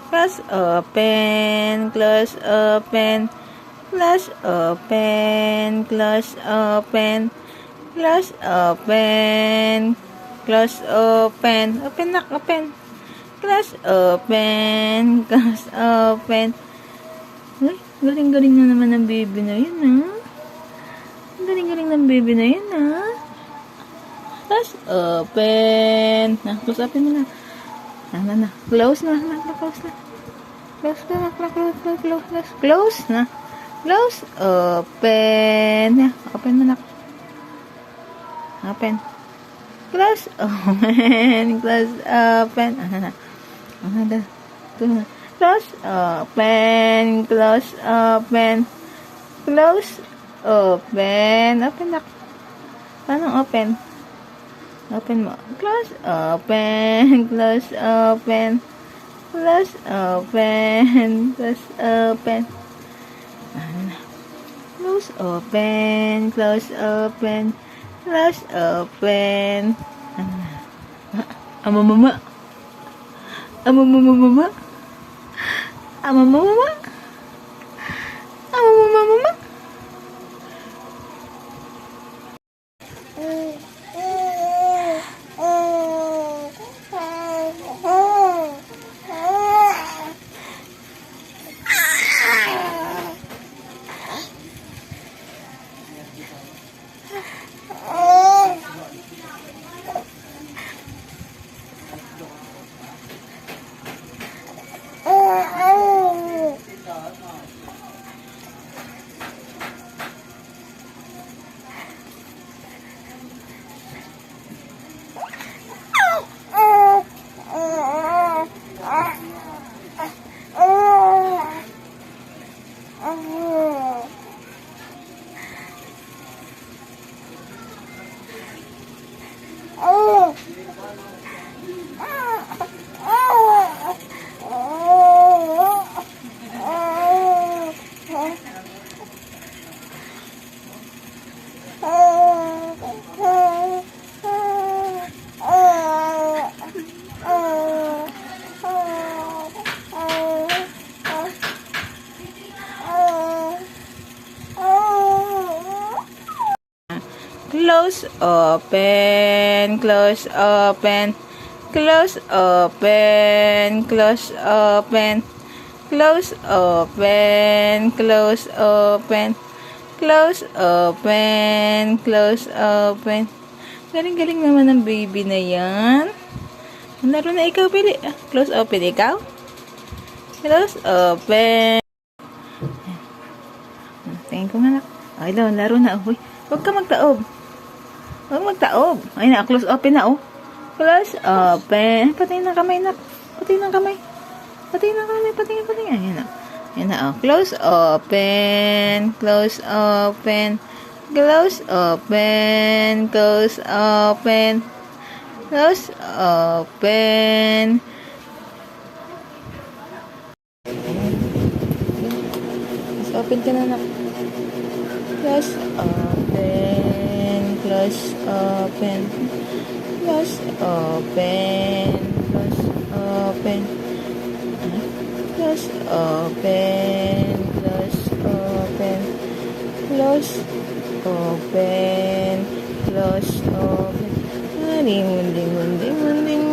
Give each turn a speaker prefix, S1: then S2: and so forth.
S1: Close, open, close, open, close, open, close, open, close, open, close, open, open na, open, close, open, close, open. Ay, galing-galing na naman ng baby na yun, ha? Galing-galing ng baby na yun, ha? Close, open. Na, close, open mo na. Na. Close na. Close na. Close na. Close na. Close, open. Na, open mo na. Open. Close, open. Close, open. Na. Close, open. Close, open. Close, open. Open na. Paano open? Open mo. Close, open. Close, open. Close, open. Close, open. Close, open. Close, open. Close, open. Amamama. Amamama. Amamama. Amamama. Close, open, close, open, close, open, close, open, close, open, close, open, close, open, close, open. Galing-galing naman ng baby na yan. Laro na ikaw, pili. Close, open, ikaw. Close, open. Tingin ko nga na. Ay, laro na. Uy, huwag ka magtaob. Huwag magtaob. Ay na, close open na, oh. Close open. Patingin ng kamay na. Patingin ng kamay. Patingin ng kamay. Patingin. Ayan na. Ayan na, oh. Close open. Close open. Close open. Close open. Close open. Close open ka na, nak. Close open. Close, open, close, open, close, open, close, open, close, open, close, open, close, open. Ari munding. Ari munding.